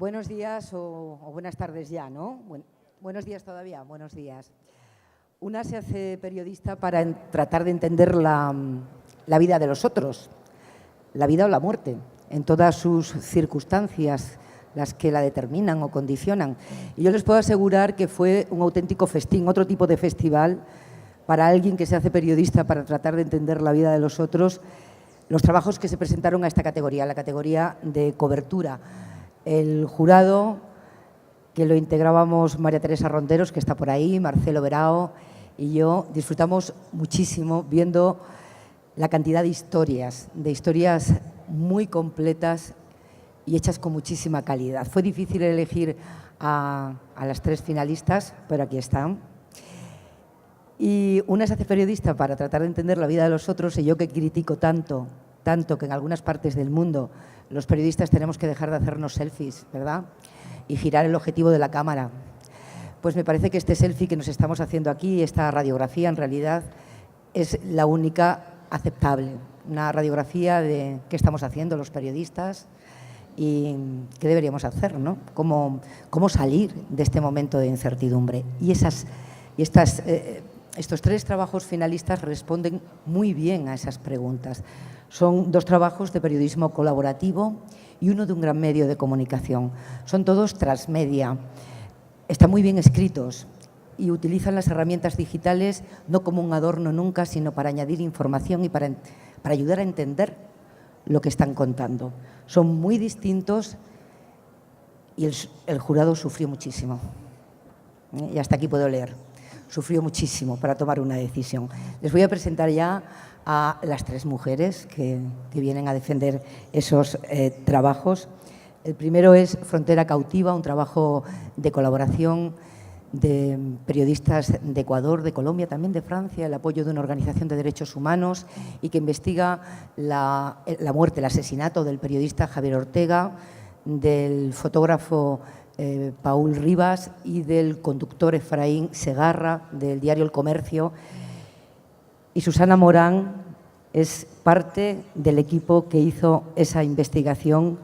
Buenos días o buenas tardes ya, ¿no? Buenos días todavía, buenos días. Una se hace periodista para tratar de entender la vida de los otros, la vida o la muerte, en todas sus circunstancias, las que la determinan o condicionan. Y yo les puedo asegurar que fue un auténtico festín, otro tipo de festival para alguien que se hace periodista para tratar de entender la vida de los otros, los trabajos que se presentaron a esta categoría, la categoría de cobertura. El jurado, que lo integrábamos María Teresa Ronderos, que está por ahí, Marcelo Verao y yo, disfrutamos muchísimo viendo la cantidad de historias muy completas y hechas con muchísima calidad. Fue difícil elegir a las tres finalistas, pero aquí están. Y una se hace periodista para tratar de entender la vida de los otros, y yo que critico tanto que en algunas partes del mundo los periodistas tenemos que dejar de hacernos selfies, ¿verdad? Y girar el objetivo de la cámara. Pues me parece que este selfie que nos estamos haciendo aquí, esta radiografía en realidad, es la única aceptable. Una radiografía de qué estamos haciendo los periodistas y qué deberíamos hacer, ¿no? Cómo salir de este momento de incertidumbre. Y estos tres trabajos finalistas responden muy bien a esas preguntas. Son dos trabajos de periodismo colaborativo y uno de un gran medio de comunicación. Son todos transmedia. Están muy bien escritos y utilizan las herramientas digitales no como un adorno nunca, sino para añadir información y para ayudar a entender lo que están contando. Son muy distintos y el jurado sufrió muchísimo. Y hasta aquí puedo leer. Sufrió muchísimo para tomar una decisión. Les voy a presentar ya a las tres mujeres que vienen a defender esos trabajos. El primero es Frontera Cautiva, un trabajo de colaboración de periodistas de Ecuador, de Colombia, también de Francia, el apoyo de una organización de derechos humanos y que investiga la muerte, el asesinato del periodista Javier Ortega, del fotógrafo Paul Rivas y del conductor Efraín Segarra, del diario El Comercio. Y Susana Morán es parte del equipo que hizo esa investigación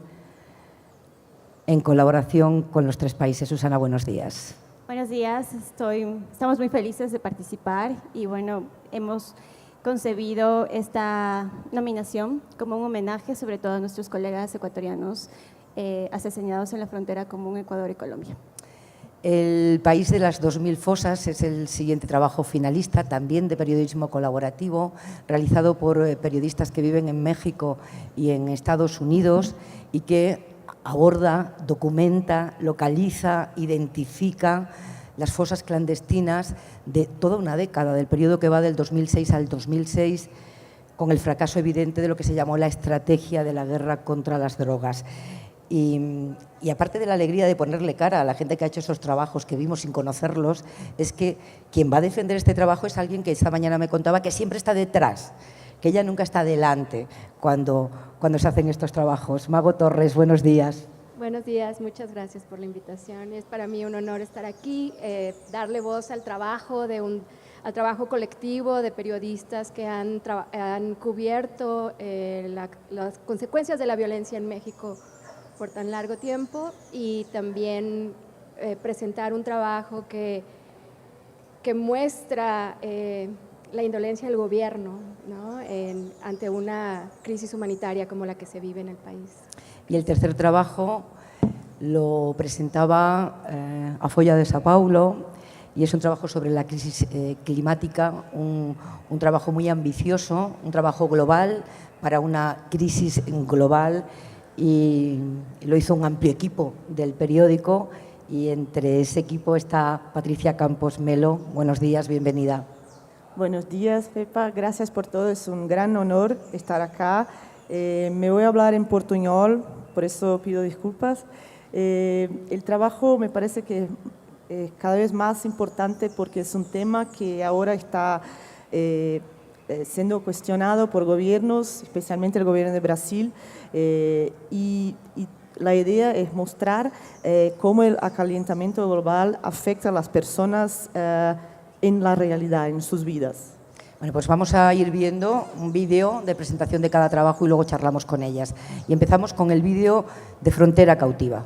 en colaboración con los tres países. Susana, buenos días. Buenos días, estamos muy felices de participar y bueno, hemos concebido esta nominación como un homenaje sobre todo a nuestros colegas ecuatorianos asesinados en la frontera común Ecuador y Colombia. El país de las 2000 fosas es el siguiente trabajo finalista, también de periodismo colaborativo, realizado por periodistas que viven en México y en Estados Unidos y que aborda, documenta, localiza, identifica las fosas clandestinas de toda una década, del periodo que va del 2006 al 2006, con el fracaso evidente de lo que se llamó la estrategia de la guerra contra las drogas. Y aparte de la alegría de ponerle cara a la gente que ha hecho esos trabajos que vimos sin conocerlos, es que quien va a defender este trabajo es alguien que esta mañana me contaba que siempre está detrás, que ella nunca está delante cuando se hacen estos trabajos. Mago Torres, buenos días. Buenos días, muchas gracias por la invitación. Es para mí un honor estar aquí, darle voz al trabajo al trabajo colectivo de periodistas que han cubierto las consecuencias de la violencia en México por tan largo tiempo y también presentar un trabajo que muestra la indolencia del gobierno, ¿no? Ante una crisis humanitaria como la que se vive en el país. Y el tercer trabajo lo presentaba a Folha de Sao Paulo y es un trabajo sobre la crisis climática, un trabajo muy ambicioso, un trabajo global para una crisis global, y lo hizo un amplio equipo del periódico y entre ese equipo está Patricia Campos Melo. Buenos días, bienvenida. Buenos días, Pepa. Gracias por todo. Es un gran honor estar acá. Me voy a hablar en portuñol, por eso pido disculpas. El trabajo me parece que es cada vez más importante porque es un tema que ahora está siendo cuestionado por gobiernos, especialmente el gobierno de Brasil, y la idea es mostrar cómo el acalentamiento global afecta a las personas en la realidad, en sus vidas. Bueno, pues vamos a ir viendo un vídeo de presentación de cada trabajo y luego charlamos con ellas. Y empezamos con el vídeo de Frontera Cautiva.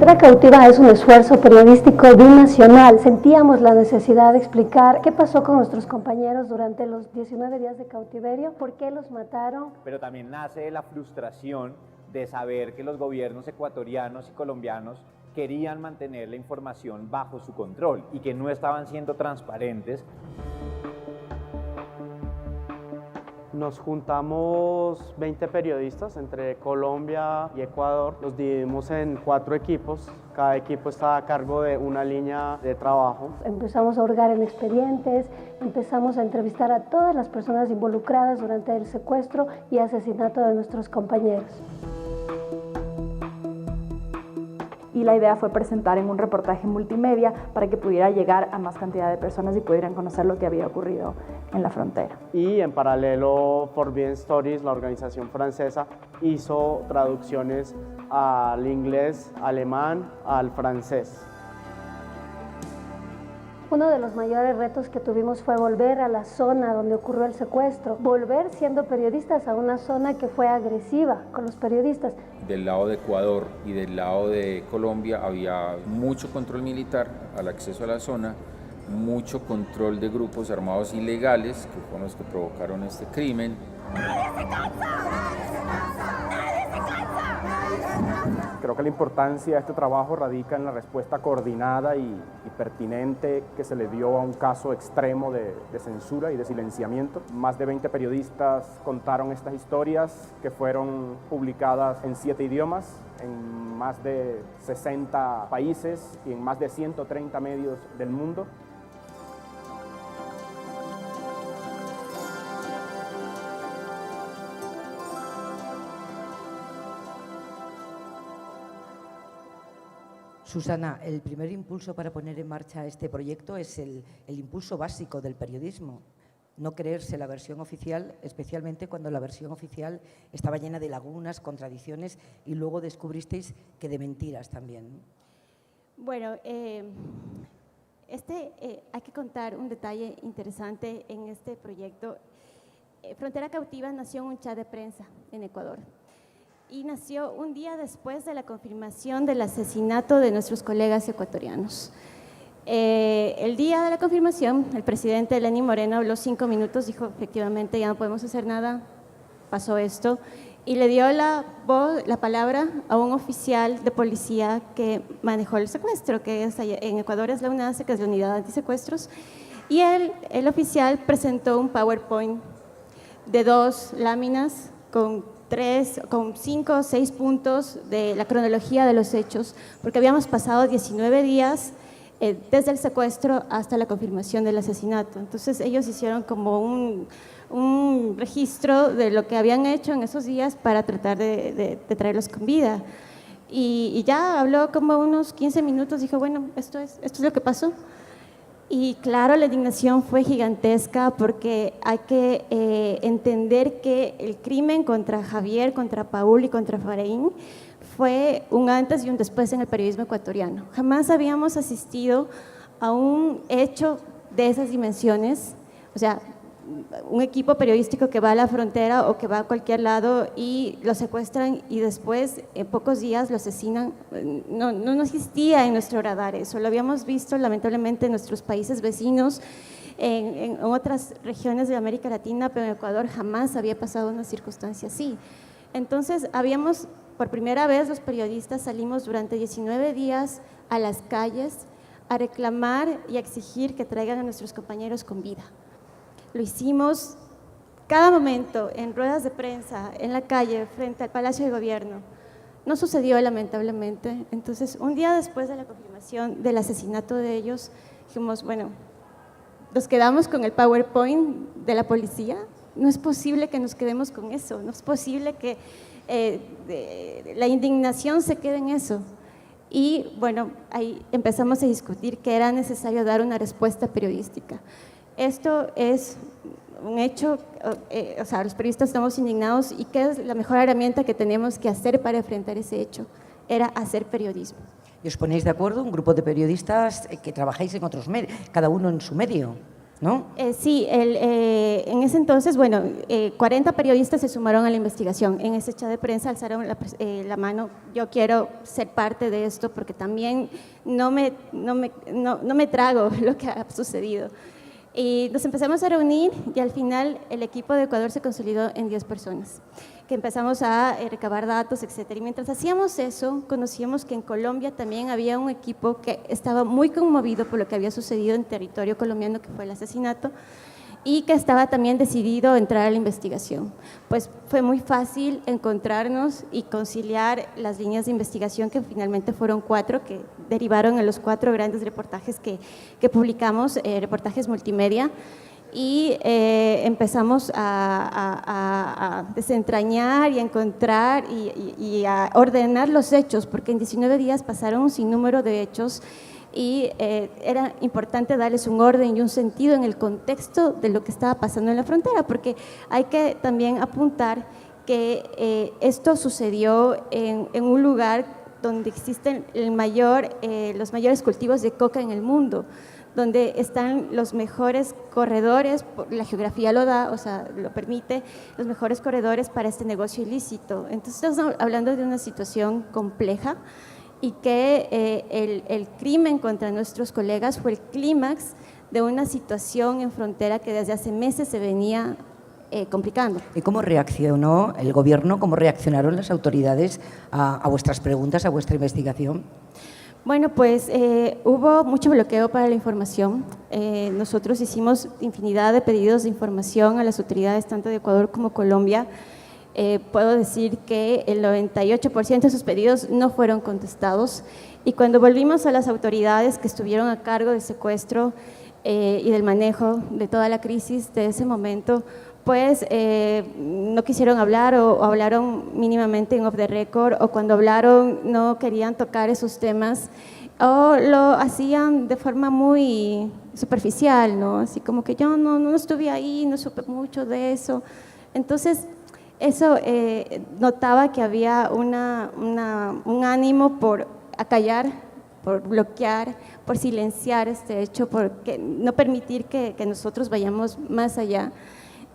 Frontera Cautiva es un esfuerzo periodístico binacional. Sentíamos la necesidad de explicar qué pasó con nuestros compañeros durante los 19 días de cautiverio, por qué los mataron. Pero también nace la frustración de saber que los gobiernos ecuatorianos y colombianos querían mantener la información bajo su control y que no estaban siendo transparentes. Nos juntamos 20 periodistas entre Colombia y Ecuador, nos dividimos en 4 equipos, cada equipo está a cargo de una línea de trabajo. Empezamos a hurgar en expedientes, empezamos a entrevistar a todas las personas involucradas durante el secuestro y asesinato de nuestros compañeros. Y la idea fue presentar en un reportaje multimedia para que pudiera llegar a más cantidad de personas y pudieran conocer lo que había ocurrido en la frontera. Y en paralelo, Forbidden Stories, la organización francesa, hizo traducciones al inglés, alemán, al francés. Uno de los mayores retos que tuvimos fue volver a la zona donde ocurrió el secuestro, volver siendo periodistas a una zona que fue agresiva con los periodistas. Del lado de Ecuador y del lado de Colombia había mucho control militar al acceso a la zona, mucho control de grupos armados ilegales, que fueron los que provocaron este crimen. Creo que la importancia de este trabajo radica en la respuesta coordinada y pertinente que se le dio a un caso extremo de censura y de silenciamiento. Más de 20 periodistas contaron estas historias que fueron publicadas en 7 idiomas, en más de 60 países y en más de 130 medios del mundo. Susana, el primer impulso para poner en marcha este proyecto es el impulso básico del periodismo. No creerse la versión oficial, especialmente cuando la versión oficial estaba llena de lagunas, contradicciones y luego descubristeis que de mentiras también. Bueno, hay que contar un detalle interesante en este proyecto. Frontera Cautiva nació en un chat de prensa en Ecuador. Y nació un día después de la confirmación del asesinato de nuestros colegas ecuatorianos. El día de la confirmación, el presidente Lenín Moreno habló 5 minutos, dijo efectivamente ya no podemos hacer nada, pasó esto, y le dio la palabra a un oficial de policía que manejó el secuestro, que en Ecuador es la UNACE, que es la Unidad Antisecuestros, y el oficial presentó un PowerPoint de 2 láminas con 5 o 6 puntos de la cronología de los hechos, porque habíamos pasado 19 días desde el secuestro hasta la confirmación del asesinato. Entonces ellos hicieron como un registro de lo que habían hecho en esos días para tratar de traerlos con vida. Y ya habló como unos 15 minutos, dijo, bueno, esto es lo que pasó. Y claro, la indignación fue gigantesca porque hay que entender que el crimen contra Javier, contra Paul y contra Faraín fue un antes y un después en el periodismo ecuatoriano. Jamás habíamos asistido a un hecho de esas dimensiones, o sea, un equipo periodístico que va a la frontera o que va a cualquier lado y lo secuestran y después en pocos días lo asesinan. No existía en nuestro radar eso, lo habíamos visto lamentablemente en nuestros países vecinos, en otras regiones de América Latina, pero en Ecuador jamás había pasado una circunstancia así. Entonces por primera vez los periodistas salimos durante 19 días a las calles a reclamar y a exigir que traigan a nuestros compañeros con vida. Lo hicimos cada momento, en ruedas de prensa, en la calle, frente al Palacio de Gobierno. No sucedió lamentablemente. Entonces, un día después de la confirmación del asesinato de ellos, dijimos, bueno, nos quedamos con el PowerPoint de la policía. No es posible que nos quedemos con eso, no es posible que la indignación se quede en eso. Y bueno, ahí empezamos a discutir que era necesario dar una respuesta periodística. Esto es un hecho, o sea, los periodistas estamos indignados y ¿qué es la mejor herramienta que tenemos que hacer para enfrentar ese hecho? Era hacer periodismo. ¿Y os ponéis de acuerdo? Un grupo de periodistas que trabajáis en otros medios, cada uno en su medio, ¿no? Sí, en ese entonces, bueno, 40 periodistas se sumaron a la investigación. En ese chat de prensa alzaron la mano. Yo quiero ser parte de esto porque también no me trago lo que ha sucedido. Y nos empezamos a reunir y al final el equipo de Ecuador se consolidó en 10 personas, que empezamos a recabar datos, etcétera. Y mientras hacíamos eso, conocíamos que en Colombia también había un equipo que estaba muy conmovido por lo que había sucedido en territorio colombiano, que fue el asesinato, y que estaba también decidido a entrar a la investigación. Pues fue muy fácil encontrarnos y conciliar las líneas de investigación, que finalmente fueron 4, que derivaron en los 4 grandes reportajes que publicamos, reportajes multimedia, y empezamos a desentrañar y a encontrar y a ordenar los hechos, porque en 19 días pasaron un sinnúmero de hechos y era importante darles un orden y un sentido en el contexto de lo que estaba pasando en la frontera, porque hay que también apuntar que esto sucedió en un lugar donde existen los mayores cultivos de coca en el mundo, donde están los mejores corredores, la geografía lo da, o sea, lo permite, los mejores corredores para este negocio ilícito. Entonces estamos hablando de una situación compleja y que el crimen contra nuestros colegas fue el clímax de una situación en frontera que desde hace meses se venía complicando. ¿Y cómo reaccionó el gobierno, cómo reaccionaron las autoridades a vuestras preguntas, a vuestra investigación? Bueno, pues hubo mucho bloqueo para la información. Nosotros hicimos infinidad de pedidos de información a las autoridades tanto de Ecuador como Colombia. Puedo decir que el 98% de esos pedidos no fueron contestados, y cuando volvimos a las autoridades que estuvieron a cargo del secuestro y del manejo de toda la crisis de ese momento, pues no quisieron hablar o hablaron mínimamente en off the record, o cuando hablaron no querían tocar esos temas o lo hacían de forma muy superficial, ¿no? Así como que yo no estuve ahí, no supe mucho de eso. Entonces, eso notaba que había un ánimo por acallar, por bloquear, por silenciar este hecho, por no permitir que nosotros vayamos más allá.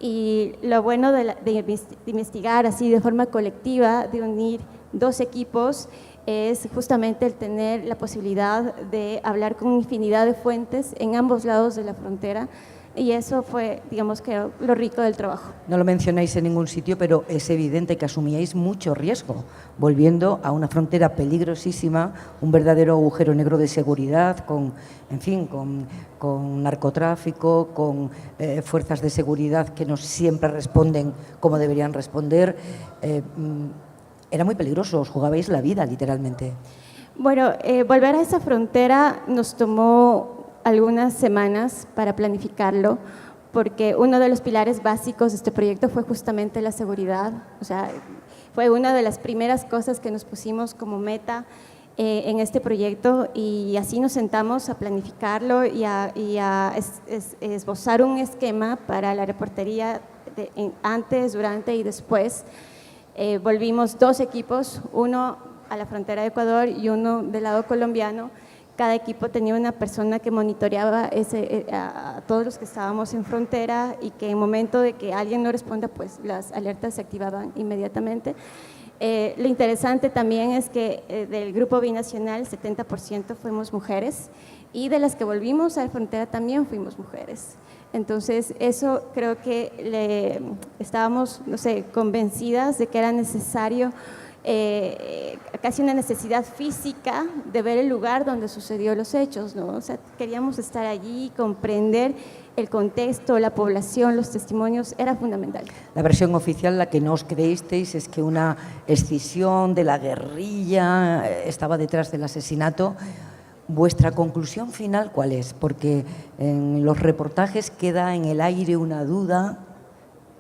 Y lo bueno de investigar así de forma colectiva, de unir 2 equipos, es justamente el tener la posibilidad de hablar con infinidad de fuentes en ambos lados de la frontera, y eso fue, digamos, que lo rico del trabajo. No lo mencionáis en ningún sitio, pero es evidente que asumíais mucho riesgo, volviendo a una frontera peligrosísima, un verdadero agujero negro de seguridad, con narcotráfico, con fuerzas de seguridad que no siempre responden como deberían responder. Era muy peligroso, os jugabais la vida, literalmente. Bueno, volver a esa frontera nos tomó algunas semanas para planificarlo, porque uno de los pilares básicos de este proyecto fue justamente la seguridad. O sea, fue una de las primeras cosas que nos pusimos como meta en este proyecto, y así nos sentamos a planificarlo y a esbozar un esquema para la reportería antes, durante y después. Volvimos 2 equipos, uno a la frontera de Ecuador y uno del lado colombiano. Cada equipo tenía una persona que monitoreaba a todos los que estábamos en frontera, y que en momento de que alguien no responda, pues las alertas se activaban inmediatamente. Lo interesante también es que del grupo binacional 70% fuimos mujeres, y de las que volvimos a la frontera también fuimos mujeres. Entonces eso creo que estábamos, no sé, convencidas de que era necesario, casi una necesidad física de ver el lugar donde sucedió los hechos, ¿no? O sea, queríamos estar allí, comprender el contexto, la población, los testimonios, era fundamental. La versión oficial, la que no os creísteis, es que una escisión de la guerrilla estaba detrás del asesinato. ¿Vuestra conclusión final cuál es? Porque en los reportajes queda en el aire una duda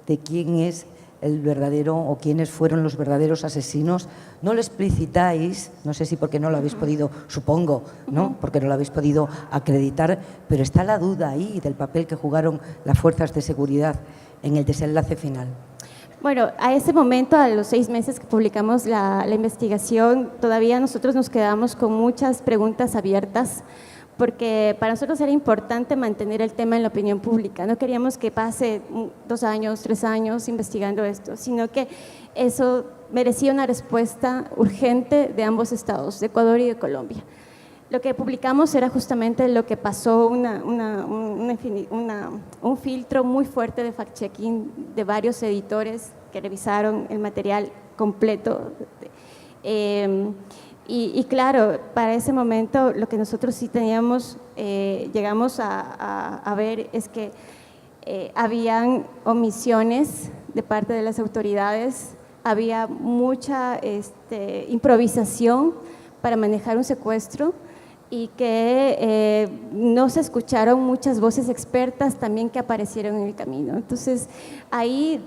de quién es el verdadero o quiénes fueron los verdaderos asesinos. No lo explicitáis, no sé si porque no lo habéis podido, supongo, ¿no? Porque no lo habéis podido acreditar, pero está la duda ahí del papel que jugaron las fuerzas de seguridad en el desenlace final. Bueno, a ese momento, a los 6 meses que publicamos la investigación, todavía nosotros nos quedamos con muchas preguntas abiertas, porque para nosotros era importante mantener el tema en la opinión pública. No queríamos que pase 2 años, 3 años investigando esto, sino que eso merecía una respuesta urgente de ambos estados, de Ecuador y de Colombia. Lo que publicamos era justamente lo que pasó, un filtro muy fuerte de fact-checking de varios editores que revisaron el material completo. Y claro, para ese momento lo que nosotros sí teníamos, llegamos a ver es que habían omisiones de parte de las autoridades, había mucha improvisación para manejar un secuestro y que no se escucharon muchas voces expertas también que aparecieron en el camino. Entonces, ahí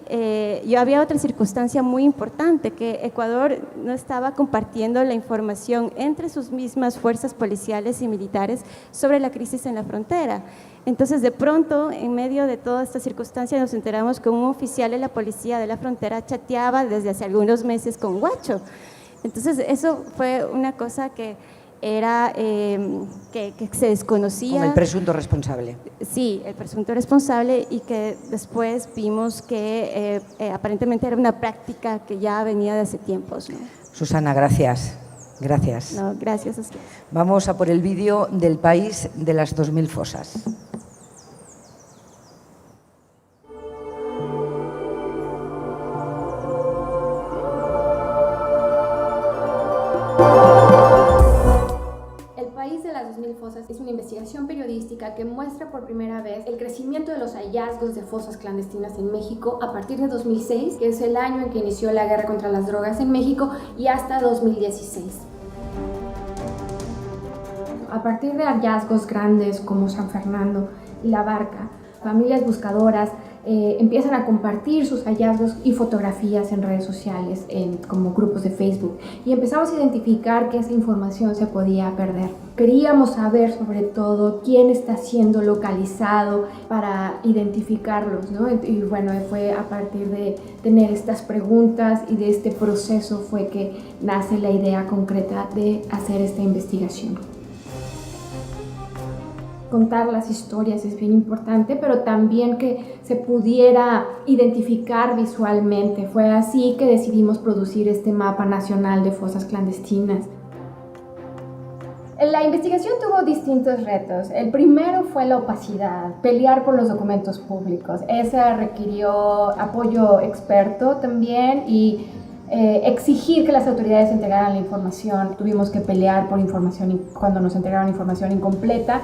había otra circunstancia muy importante, que Ecuador no estaba compartiendo la información entre sus mismas fuerzas policiales y militares sobre la crisis en la frontera. Entonces, de pronto, en medio de toda esta circunstancia, nos enteramos que un oficial de la policía de la frontera chateaba desde hace algunos meses con Guacho. Entonces, eso fue una cosa que era que se desconocía. Con el presunto responsable. Sí, el presunto responsable, y que después vimos que aparentemente era una práctica que ya venía de hace tiempos, ¿no? Susana, gracias. Gracias. No, gracias a usted. Vamos a por el vídeo del país de las 2000 fosas. Es una investigación periodística que muestra por primera vez el crecimiento de los hallazgos de fosas clandestinas en México a partir de 2006, que es el año en que inició la guerra contra las drogas en México, y hasta 2016. A partir de hallazgos grandes como San Fernando y La Barca, familias buscadoras empiezan a compartir sus hallazgos y fotografías en redes sociales, como grupos de Facebook, y empezamos a identificar que esa información se podía perder. Queríamos saber sobre todo quién está siendo localizado para identificarlos, ¿no? Y bueno, fue a partir de tener estas preguntas y de este proceso fue que nace la idea concreta de hacer esta investigación. Contar las historias es bien importante, pero también que se pudiera identificar visualmente. Fue así que decidimos producir este mapa nacional de fosas clandestinas. La investigación tuvo distintos retos. El primero fue la opacidad, pelear por los documentos públicos. Ese requirió apoyo experto también y exigir que las autoridades entregaran la información. Tuvimos que pelear por información cuando nos entregaron información incompleta.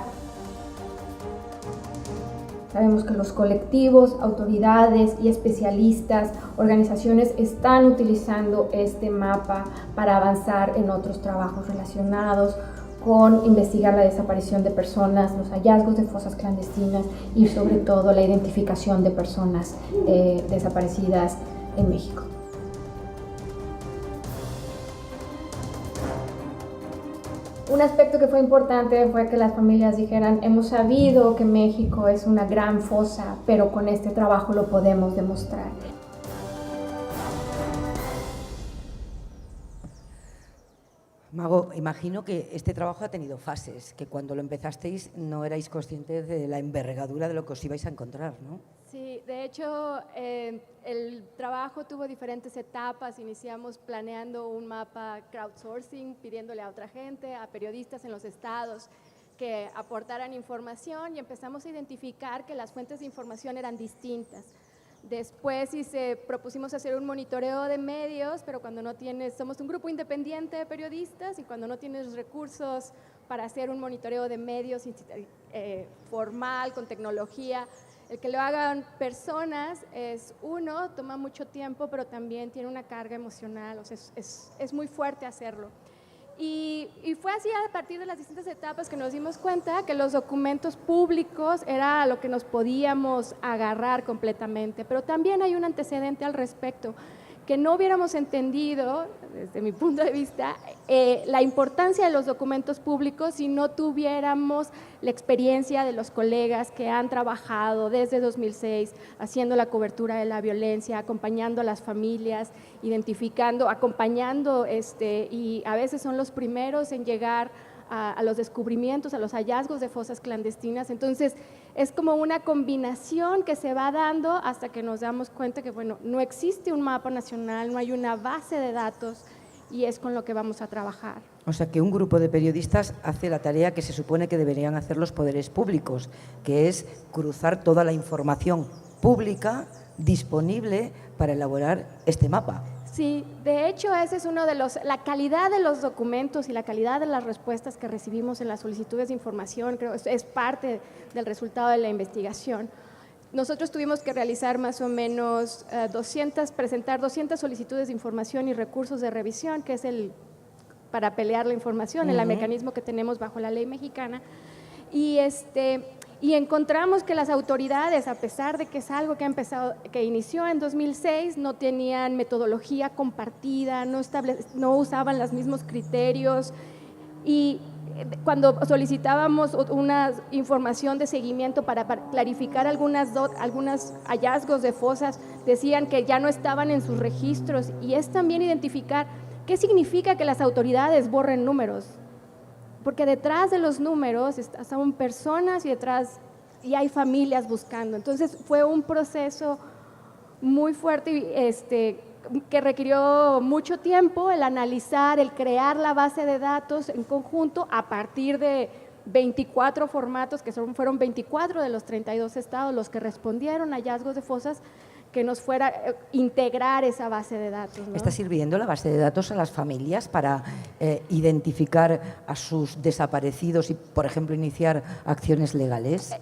Sabemos que los colectivos, autoridades y especialistas, organizaciones están utilizando este mapa para avanzar en otros trabajos relacionados con investigar la desaparición de personas, los hallazgos de fosas clandestinas y sobre todo la identificación de personas desaparecidas en México. Un aspecto que fue importante fue que las familias dijeran: hemos sabido que México es una gran fosa, pero con este trabajo lo podemos demostrar. Mago, imagino que este trabajo ha tenido fases, que cuando lo empezasteis no erais conscientes de la envergadura de lo que os ibais a encontrar, ¿no? Sí, de hecho, el trabajo tuvo diferentes etapas. Iniciamos planeando un mapa crowdsourcing, pidiéndole a otra gente, a periodistas en los estados, que aportaran información, y empezamos a identificar que las fuentes de información eran distintas. Después propusimos hacer un monitoreo de medios, pero cuando no tienes, somos un grupo independiente de periodistas, y cuando no tienes recursos para hacer un monitoreo de medios formal, con tecnología, el que lo hagan personas toma mucho tiempo, pero también tiene una carga emocional, o sea, es muy fuerte hacerlo. Y fue así a partir de las distintas etapas que nos dimos cuenta que los documentos públicos era a lo que nos podíamos agarrar completamente, pero también hay un antecedente al respecto, que no hubiéramos entendido, desde mi punto de vista, la importancia de los documentos públicos si no tuviéramos la experiencia de los colegas que han trabajado desde 2006 haciendo la cobertura de la violencia, acompañando a las familias, identificando, acompañando, y a veces son los primeros en llegar a los descubrimientos, a los hallazgos de fosas clandestinas. Entonces, es como una combinación que se va dando hasta que nos damos cuenta que, bueno, no existe un mapa nacional, no hay una base de datos y es con lo que vamos a trabajar. O sea, que un grupo de periodistas hace la tarea que se supone que deberían hacer los poderes públicos, que es cruzar toda la información pública disponible para elaborar este mapa. Sí, de hecho ese es uno de la calidad de los documentos y la calidad de las respuestas que recibimos en las solicitudes de información, creo que es parte del resultado de la investigación. Nosotros tuvimos que realizar más o menos presentar 200 solicitudes de información y recursos de revisión, que es para pelear la información, el mecanismo que tenemos bajo la ley mexicana. Y encontramos que las autoridades, a pesar de que es algo que inició en 2006, no tenían metodología compartida, no usaban los mismos criterios, y cuando solicitábamos una información de seguimiento para clarificar algunos hallazgos de fosas, decían que ya no estaban en sus registros, y es también identificar qué significa que las autoridades borren números. Porque detrás de los números son personas y hay familias buscando. Entonces fue un proceso muy fuerte que requirió mucho tiempo, el analizar, el crear la base de datos en conjunto a partir de 24 formatos, que fueron 24 de los 32 estados los que respondieron a hallazgos de fosas, que nos fuera integrar esa base de datos, ¿no? ¿Está sirviendo la base de datos a las familias para identificar a sus desaparecidos y, por ejemplo, iniciar acciones legales?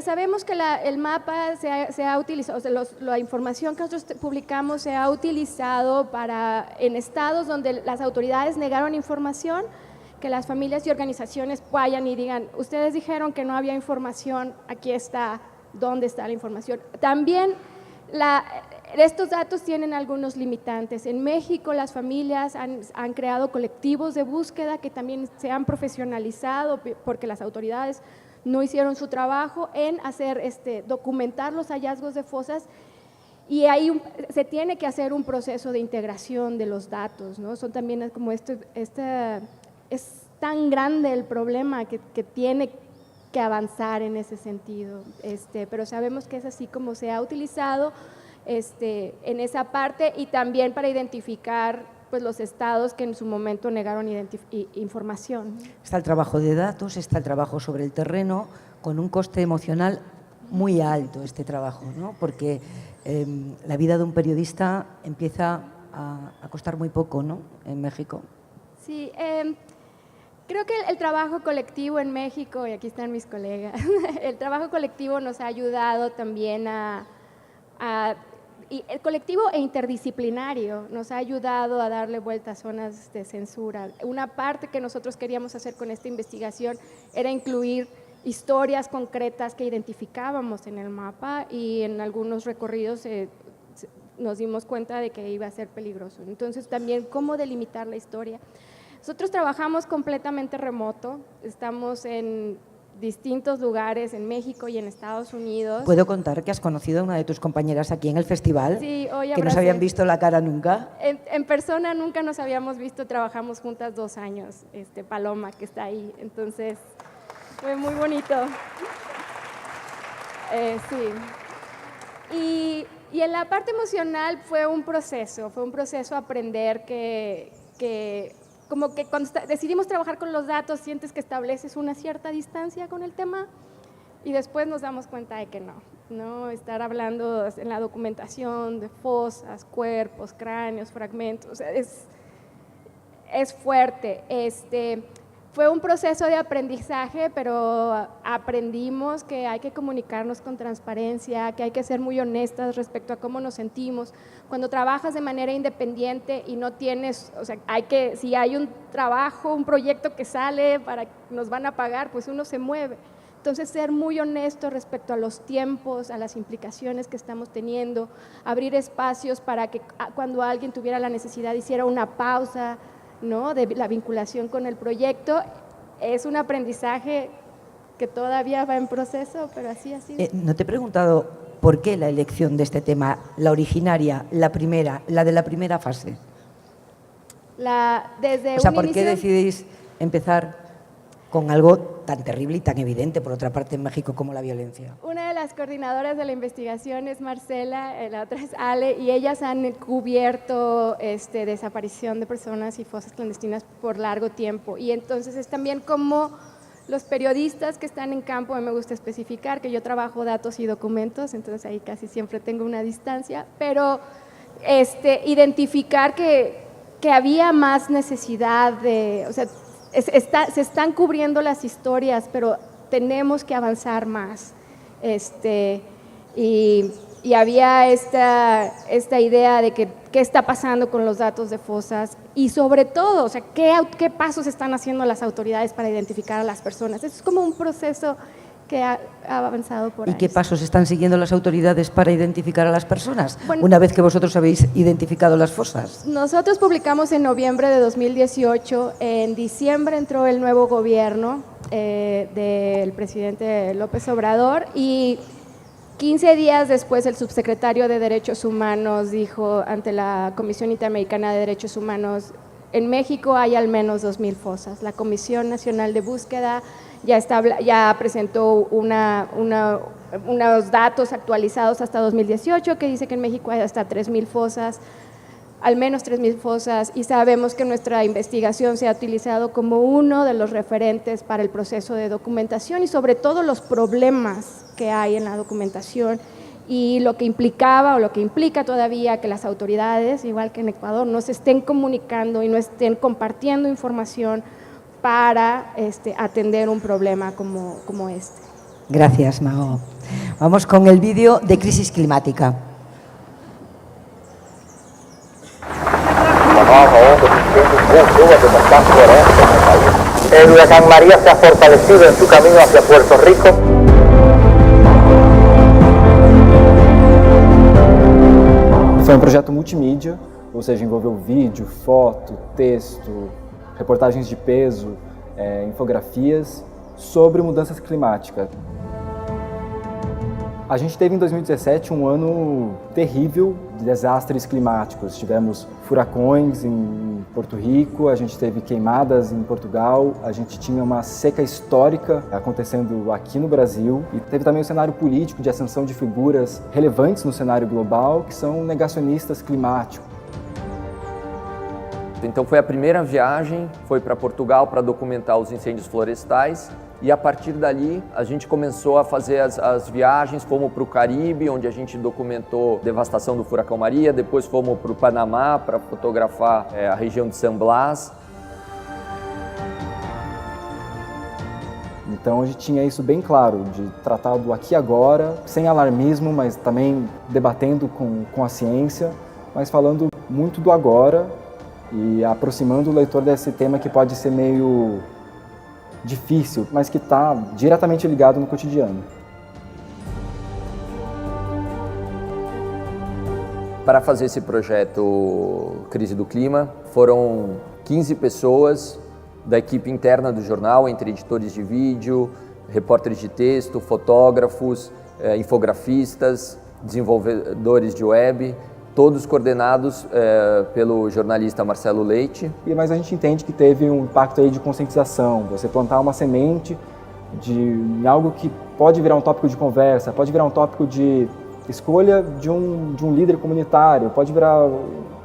Sabemos que el mapa se ha utilizado, o sea, la información que nosotros publicamos se ha utilizado en estados donde las autoridades negaron información, que las familias y organizaciones vayan y digan, ustedes dijeron que no había información, aquí está. ¿Dónde está la información? También estos datos tienen algunos limitantes. En México las familias han creado colectivos de búsqueda que también se han profesionalizado porque las autoridades no hicieron su trabajo en documentar los hallazgos de fosas, y ahí se tiene que hacer un proceso de integración de los datos, ¿no? Son también como es tan grande el problema que tiene que avanzar en ese sentido, pero sabemos que es así como se ha utilizado en esa parte, y también para identificar pues, los estados que en su momento negaron información. Está el trabajo de datos, está el trabajo sobre el terreno, con un coste emocional muy alto este trabajo, ¿no? Porque la vida de un periodista empieza a costar muy poco, ¿no? En México. Sí, creo que el trabajo colectivo en México, y aquí están mis colegas, el trabajo colectivo nos ha ayudado también y el colectivo e interdisciplinario nos ha ayudado a darle vuelta a zonas de censura. Una parte que nosotros queríamos hacer con esta investigación era incluir historias concretas que identificábamos en el mapa, y en algunos recorridos nos dimos cuenta de que iba a ser peligroso. Entonces también cómo delimitar la historia. Nosotros trabajamos completamente remoto, estamos en distintos lugares en México y en Estados Unidos. ¿Puedo contar que has conocido a una de tus compañeras aquí en el festival? Sí, hoy que no se habían visto la cara nunca. En persona nunca nos habíamos visto, trabajamos juntas 2 años, Paloma, que está ahí, entonces fue muy bonito. Sí. Y en la parte emocional fue un proceso aprender que como que cuando decidimos trabajar con los datos, sientes que estableces una cierta distancia con el tema, y después nos damos cuenta de que no estar hablando en la documentación de fosas, cuerpos, cráneos, fragmentos, o sea, es fuerte. Fue un proceso de aprendizaje, pero aprendimos que hay que comunicarnos con transparencia, que hay que ser muy honestas respecto a cómo nos sentimos. Cuando trabajas de manera independiente y no tienes, o sea, si hay un trabajo, un proyecto que sale nos van a pagar, pues uno se mueve. Entonces, ser muy honesto respecto a los tiempos, a las implicaciones que estamos teniendo, abrir espacios para que cuando alguien tuviera la necesidad hiciera una pausa, ¿no? De la vinculación con el proyecto. Es un aprendizaje que todavía va en proceso, pero así ha sido. No te he preguntado por qué la elección de este tema, la originaria, la de la primera fase. Desde ¿por qué decidís empezar con algo tan terrible y tan evidente, por otra parte, en México como la violencia? Una de las coordinadoras de la investigación es Marcela, la otra es Ale, y ellas han cubierto desaparición de personas y fosas clandestinas por largo tiempo. Y entonces es también como los periodistas que están en campo, a mí me gusta especificar que yo trabajo datos y documentos, entonces ahí casi siempre tengo una distancia, pero identificar que había más necesidad de, o sea, se están cubriendo las historias, pero tenemos que avanzar más. Y había esta idea de que qué está pasando con los datos de fosas y sobre todo, o sea, qué pasos están haciendo las autoridades para identificar a las personas. Eso es como un proceso que ha avanzado por ahí. ¿Y qué pasos están siguiendo las autoridades para identificar a las personas, bueno, una vez que vosotros habéis identificado las fosas? Nosotros publicamos en noviembre de 2018, en diciembre entró el nuevo gobierno del presidente López Obrador y 15 días después el subsecretario de Derechos Humanos dijo ante la Comisión Interamericana de Derechos Humanos, en México hay al menos 2,000 fosas. La Comisión Nacional de Búsqueda ya presentó unos datos actualizados hasta 2018 que dice que en México hay hasta 3,000 fosas, al menos 3,000 fosas, y sabemos que nuestra investigación se ha utilizado como uno de los referentes para el proceso de documentación y sobre todo los problemas que hay en la documentación y lo que implicaba o lo que implica todavía que las autoridades, igual que en Ecuador, no se estén comunicando y no estén compartiendo información para atender un problema como este. Gracias, Mago. Vamos con el vídeo de crisis climática. La nueva onda de incendios volvió a devastar florestas en el país. El huracán María se ha fortalecido en su camino hacia Puerto Rico. Foi projeto multimídia, ou seja, envolveu vídeo, foto, texto, reportagens de peso, infografias sobre mudanças climáticas. A gente teve em 2017 um ano terrível de desastres climáticos. Tivemos furacões em Porto Rico, a gente teve queimadas em Portugal, a gente tinha uma seca histórica acontecendo aqui no Brasil e teve também o cenário político de ascensão de figuras relevantes no cenário global que são negacionistas climáticos. Então foi a primeira viagem, foi para Portugal para documentar os incêndios florestais e a partir dali a gente começou a fazer as viagens, fomos para o Caribe, onde a gente documentou a devastação do furacão Maria, depois fomos para o Panamá para fotografar a região de San Blas. Então a gente tinha isso bem claro, de tratar do aqui e agora, sem alarmismo, mas também debatendo com a ciência, mas falando muito do agora e aproximando o leitor desse tema que pode ser meio difícil, mas que está diretamente ligado no cotidiano. Para fazer esse projeto Crise do Clima, foram 15 pessoas da equipe interna do jornal, entre editores de vídeo, repórteres de texto, fotógrafos, infografistas, desenvolvedores de web, todos coordenados pelo jornalista Marcelo Leite. Mas a gente entende que teve um impacto aí de conscientização, você plantar uma semente de algo que pode virar um tópico de conversa, pode virar um tópico de escolha de um líder comunitário, pode virar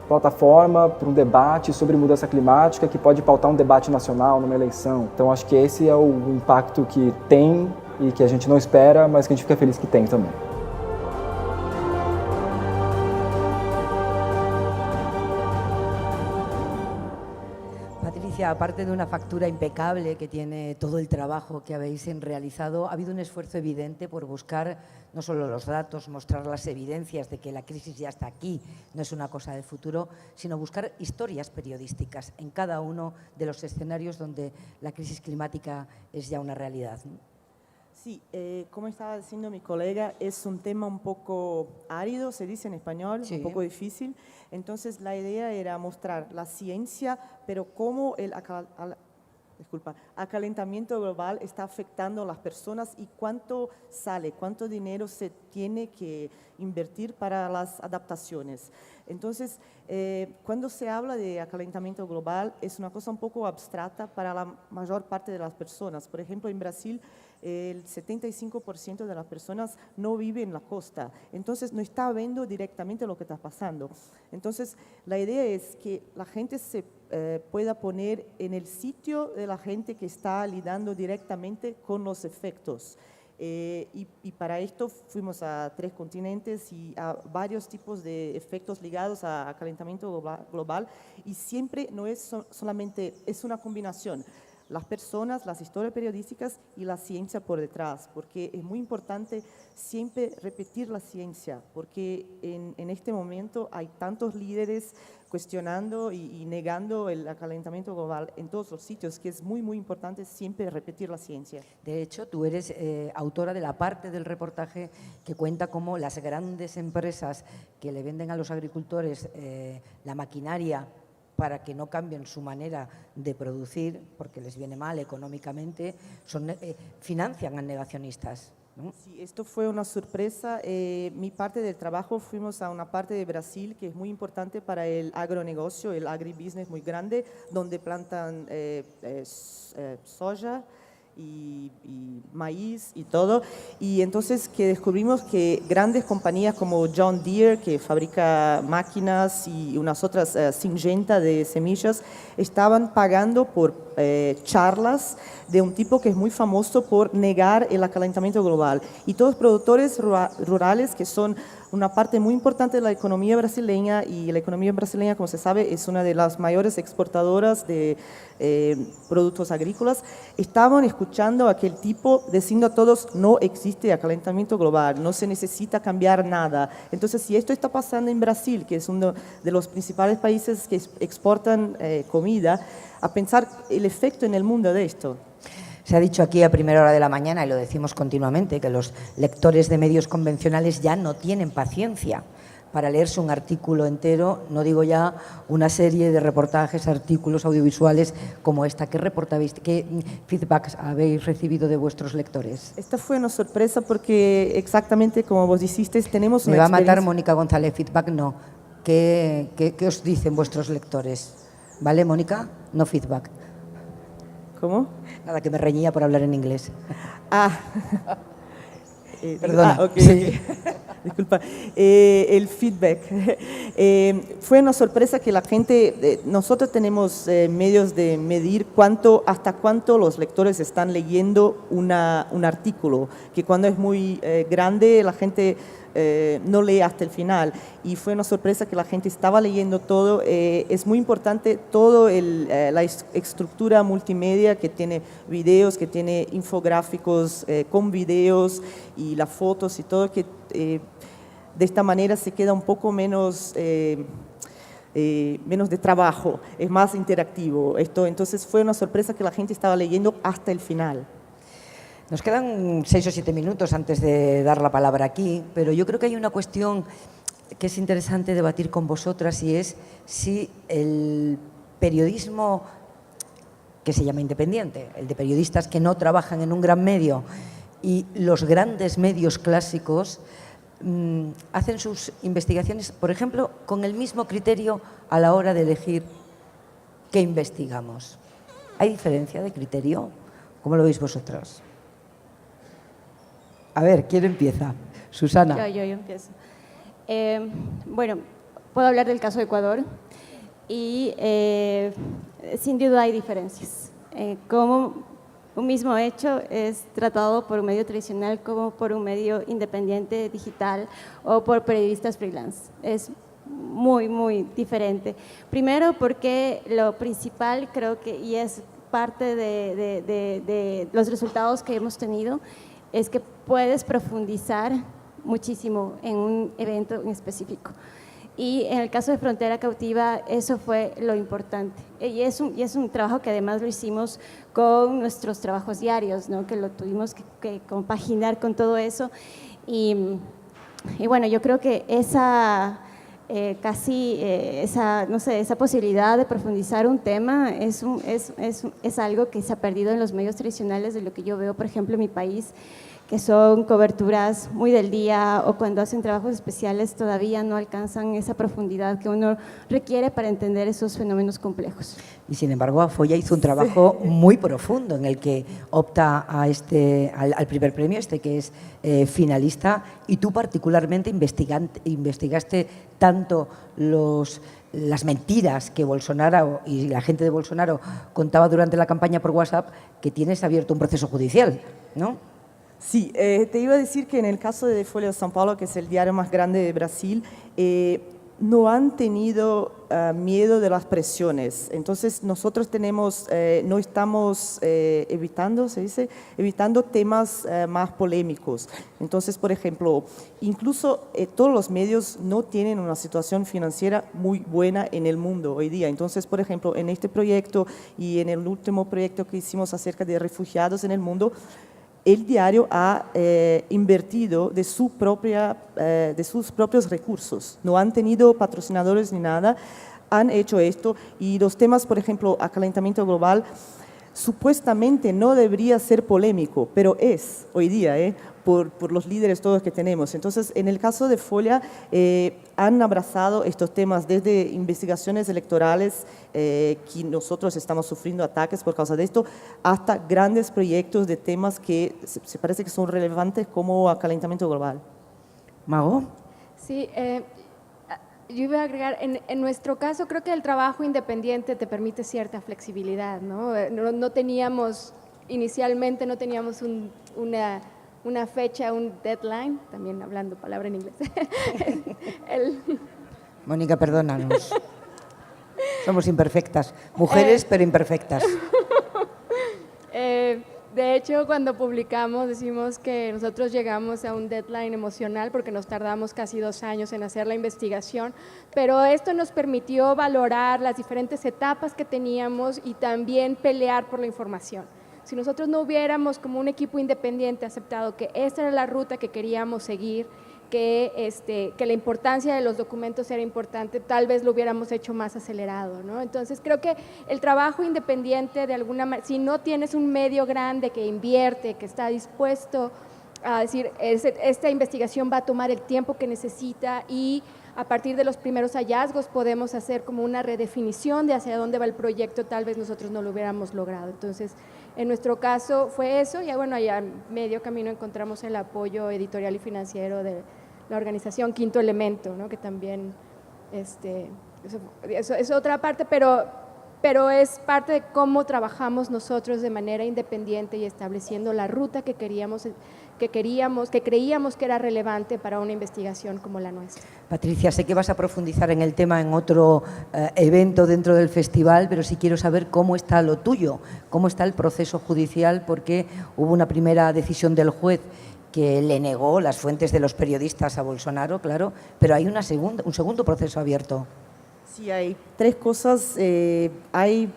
plataforma para um debate sobre mudança climática que pode pautar um debate nacional numa eleição. Então acho que esse é o impacto que tem e que a gente não espera, mas que a gente fica feliz que tem também. Aparte de una factura impecable que tiene todo el trabajo que habéis realizado, ha habido un esfuerzo evidente por buscar no solo los datos, mostrar las evidencias de que la crisis ya está aquí, no es una cosa del futuro, sino buscar historias periodísticas en cada uno de los escenarios donde la crisis climática es ya una realidad, ¿no? Sí, como estaba diciendo mi colega, es un tema un poco árido, se dice en español, sí, un poco difícil. Entonces la idea era mostrar la ciencia, pero cómo acalentamiento global está afectando a las personas y cuánto sale, cuánto dinero se tiene que invertir para las adaptaciones. Entonces, cuando se habla de acalentamiento global, es una cosa un poco abstracta para la mayor parte de las personas. Por ejemplo, en Brasil, el 75% de las personas no vive en la costa, entonces no está viendo directamente lo que está pasando. Entonces, la idea es que la gente se pueda poner en el sitio de la gente que está lidiando directamente con los efectos. Y para esto fuimos a 3 continentes y a varios tipos de efectos ligados a calentamiento global, y siempre no es solamente, es una combinación. Las personas, las historias periodísticas y la ciencia por detrás, porque es muy importante siempre repetir la ciencia, porque en este momento hay tantos líderes cuestionando y negando el calentamiento global en todos los sitios, que es muy, muy importante siempre repetir la ciencia. De hecho, tú eres autora de la parte del reportaje que cuenta cómo las grandes empresas que le venden a los agricultores la maquinaria para que no cambien su manera de producir, porque les viene mal económicamente, financian a negacionistas, ¿no? Sí, esto fue una sorpresa. Mi parte del trabajo, fuimos a una parte de Brasil que es muy importante para el agronegocio, el agribusiness muy grande, donde plantan soja y maíz y todo, y entonces que descubrimos que grandes compañías como John Deere, que fabrica máquinas, y unas otras, Syngenta de semillas, estaban pagando por charlas de un tipo que es muy famoso por negar el acalentamiento global, y todos productores rurales que son una parte muy importante de la economía brasileña, y la economía brasileña, como se sabe, es una de las mayores exportadoras de productos agrícolas, estaban escuchando a aquel tipo diciendo a todos: no existe acalentamiento global, no se necesita cambiar nada. Entonces, si esto está pasando en Brasil, que es uno de los principales países que exportan comida, a pensar el efecto en el mundo de esto. Se ha dicho aquí a primera hora de la mañana, y lo decimos continuamente, que los lectores de medios convencionales ya no tienen paciencia para leerse un artículo entero, no digo ya una serie de reportajes, artículos audiovisuales como esta. ¿Qué feedbacks habéis recibido de vuestros lectores? Esta fue una sorpresa porque exactamente como vos dijiste, tenemos una Me va a matar Mónica González, feedback no. ¿Qué os dicen vuestros lectores? ¿Vale, Mónica? No feedback. ¿Cómo? Nada, que me reñía por hablar en inglés. Perdona. Okay. Sí. Disculpa. El feedback. Fue una sorpresa que la gente, nosotros tenemos medios de medir hasta cuánto los lectores están leyendo un artículo, que cuando es muy grande la gente no lee hasta el final, y fue una sorpresa que la gente estaba leyendo todo. Es muy importante toda la estructura multimedia, que tiene videos, que tiene infográficos con videos y las fotos y todo, que de esta manera se queda un poco menos de trabajo, es más interactivo esto. Entonces fue una sorpresa que la gente estaba leyendo hasta el final. Nos quedan 6 o 7 minutos antes de dar la palabra aquí, pero yo creo que hay una cuestión que es interesante debatir con vosotras, y es si el periodismo que se llama independiente, el de periodistas que no trabajan en un gran medio, y los grandes medios clásicos hacen sus investigaciones, por ejemplo, con el mismo criterio a la hora de elegir qué investigamos. ¿Hay diferencia de criterio? ¿Cómo lo veis vosotros? A ver, ¿quién empieza? Susana. Yo empiezo. Bueno, puedo hablar del caso de Ecuador, y sin duda hay diferencias. Como un mismo hecho es tratado por un medio tradicional como por un medio independiente digital o por periodistas freelance. Es muy, muy diferente. Primero porque lo principal, creo que, y es parte de los resultados que hemos tenido, es que puedes profundizar muchísimo en un evento en específico. Y en el caso de Frontera Cautiva, eso fue lo importante. Y es un trabajo que además lo hicimos con nuestros trabajos diarios, ¿no? Que lo tuvimos que compaginar con todo eso. Y bueno, yo creo que esa posibilidad de profundizar un tema es algo que se ha perdido en los medios tradicionales de lo que yo veo, por ejemplo, en mi país, que son coberturas muy del día o cuando hacen trabajos especiales todavía no alcanzan esa profundidad que uno requiere para entender esos fenómenos complejos. Y sin embargo, Afolla hizo un trabajo muy profundo en el que opta al primer premio, que es finalista, y tú particularmente investigaste tanto las mentiras que Bolsonaro y la gente de Bolsonaro contaba durante la campaña por WhatsApp, que tienes abierto un proceso judicial, ¿no? Sí, te iba a decir que en el caso de Folha de São Paulo, que es el diario más grande de Brasil, no han tenido miedo de las presiones. Entonces nosotros no estamos evitando temas más polémicos. Entonces, por ejemplo, incluso todos los medios no tienen una situación financiera muy buena en el mundo hoy día. Entonces, por ejemplo, en este proyecto y en el último proyecto que hicimos acerca de refugiados en el mundo, el diario ha invertido de sus propios recursos. No han tenido patrocinadores ni nada, han hecho esto. Y los temas, por ejemplo, acalentamiento global, supuestamente no debería ser polémico, pero es hoy día, por los líderes todos que tenemos. Entonces, en el caso de Folha, han abrazado estos temas desde investigaciones electorales, que nosotros estamos sufriendo ataques por causa de esto, hasta grandes proyectos de temas que se parece que son relevantes como calentamiento global. Mago. Sí, yo iba a agregar, en nuestro caso creo que el trabajo independiente te permite cierta flexibilidad, ¿no? Inicialmente no teníamos una fecha, un deadline, también hablando palabra en inglés. Mónica, perdónanos. Somos imperfectas, mujeres pero imperfectas. De hecho, cuando publicamos decimos que nosotros llegamos a un deadline emocional porque nos tardamos casi 2 años en hacer la investigación, pero esto nos permitió valorar las diferentes etapas que teníamos y también pelear por la información. Si nosotros no hubiéramos como un equipo independiente aceptado que esta era la ruta que queríamos seguir, que la importancia de los documentos era importante, tal vez lo hubiéramos hecho más acelerado, ¿no? Entonces creo que el trabajo independiente de alguna manera, si no tienes un medio grande que invierte, que está dispuesto a decir, esta investigación va a tomar el tiempo que necesita y a partir de los primeros hallazgos podemos hacer como una redefinición de hacia dónde va el proyecto, tal vez nosotros no lo hubiéramos logrado. Entonces, en nuestro caso fue eso, y bueno, allá a medio camino encontramos el apoyo editorial y financiero de la organización Quinto Elemento, ¿no? Que también eso es otra parte, pero es parte de cómo trabajamos nosotros de manera independiente y estableciendo la ruta que creíamos que era relevante para una investigación como la nuestra. Patricia, sé que vas a profundizar en el tema en otro evento dentro del festival, pero sí quiero saber cómo está lo tuyo, cómo está el proceso judicial, porque hubo una primera decisión del juez que le negó las fuentes de los periodistas a Bolsonaro, claro, pero hay un segundo proceso abierto. Sí, hay 3 cosas. Hay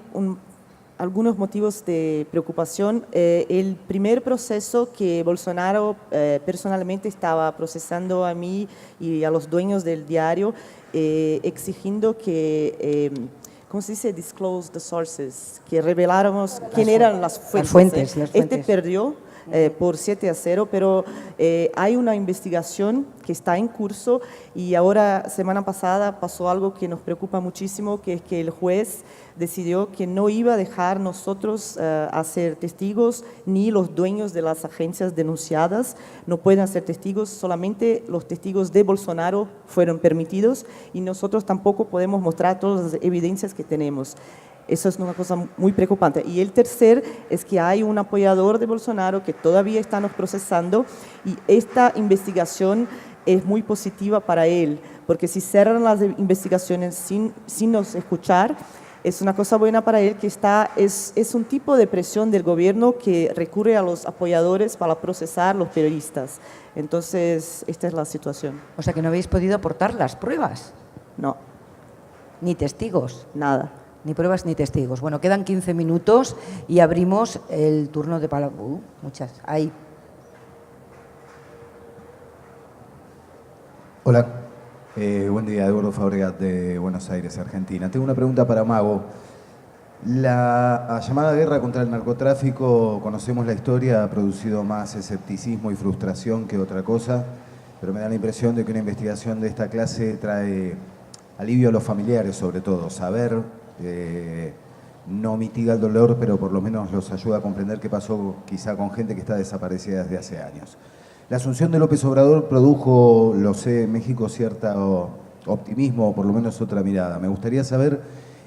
algunos motivos de preocupación. El primer proceso que Bolsonaro personalmente estaba procesando a mí y a los dueños del diario, exigiendo que, ¿cómo se dice? Disclose the sources, que reveláramos quién eran las fuentes. Las fuentes. Perdió por 7-0, pero hay una investigación que está en curso y ahora, semana pasada, pasó algo que nos preocupa muchísimo, que es que el juez decidió que no iba a dejar nosotros hacer testigos, ni los dueños de las agencias denunciadas no pueden hacer testigos, solamente los testigos de Bolsonaro fueron permitidos y nosotros tampoco podemos mostrar todas las evidencias que tenemos. Eso es una cosa muy preocupante. Y el tercer es que hay un apoyador de Bolsonaro que todavía estamos procesando y esta investigación es muy positiva para él, porque si cerran las investigaciones sin nos escuchar, es una cosa buena para él, que es un tipo de presión del gobierno que recurre a los apoyadores para procesar a los periodistas. Entonces, esta es la situación. O sea que no habéis podido aportar las pruebas. No. Ni testigos. Nada. Ni pruebas ni testigos. Bueno, quedan 15 minutos y abrimos el turno de palabra. Muchas. Ahí. Hola, Buen día, Eduardo Fabregat de Buenos Aires, Argentina. Tengo una pregunta para Mago. La llamada guerra contra el narcotráfico, conocemos la historia, ha producido más escepticismo y frustración que otra cosa, pero me da la impresión de que una investigación de esta clase trae alivio a los familiares, sobre todo. Saber no mitiga el dolor, pero por lo menos los ayuda a comprender qué pasó quizá con gente que está desaparecida desde hace años. La asunción de López Obrador produjo, lo sé, en México cierto optimismo, o por lo menos otra mirada. Me gustaría saber